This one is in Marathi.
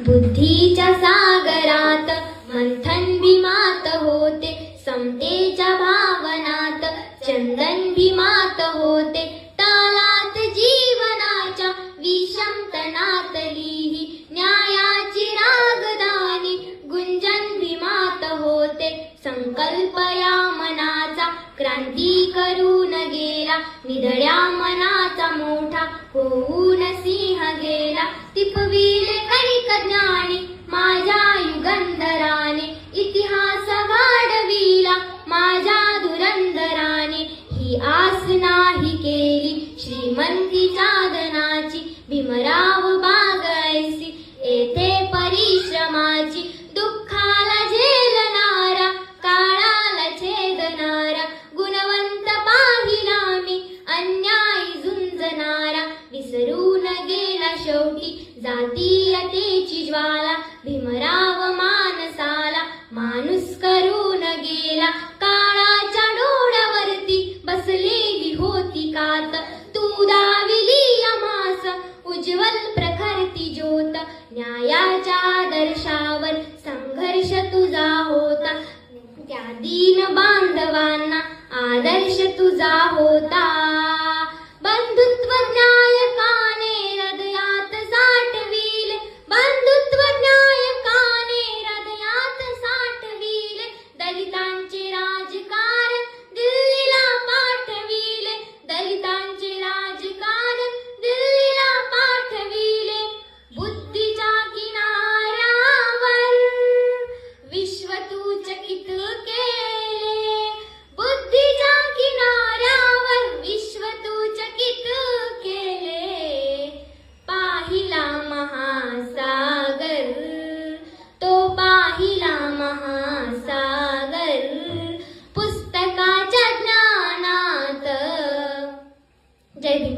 बुद्धीच्या सागरात मंथन भीमात होते, समतेच्या भावनात चंदन भीमात होते, तालात जीवनाच्या विषमतनातलीही न्यायाची रागदानी गुंजन भीमात होते. संकल्प या मनाचा क्रांती करून गेला, निधड्या मनाचा मोठा होऊन सिंह गेला. टिपविले कणिक ज्ञानी माझ्या युगंधराने, इतिहास वाढविला माझ्या धुरंधराने. ही आस नाही केली श्रीमंतीच्या धनाची, भीमराव बाग ऐसी येथे परिश्रमाची. दुःखाला झेलणारा, काळाला छेदणारा, गुणवंत पाहिला मी अन्यायी झुंजणारा. विसरून गेला शेवटी जातीयतेची ज्वाला, भीमराव मानसाला माणूस करून गेला. काळाच्या डोळ्यावरती बसलेली होती कात, तू दाविली आम्हास उज्ज्वल प्रखरती ज्योत. न्यायाच्या आदर्शावर संघर्ष तुझा होता, त्या दीन बांधवांना आदर्श तुझा होता. बंधुत्व न्यायकाने हृदयात साठविले, बंधुत्व न्यायकाने हृदयात साठविले. दलितांचे राजकारण दिल्लीला पाठविले, दलितांचे राजकारण दिल्लीला पाठविले. बुद्धीच्या किनाऱ्यावर विश्व तू चकित केले, बुद्धीच्या किनाऱ्यावर विश्व तू चकित केले. पाहिला महासागर, तो पाहिला महासागर, पुस्तकाच्या ज्ञानात. जय भीम.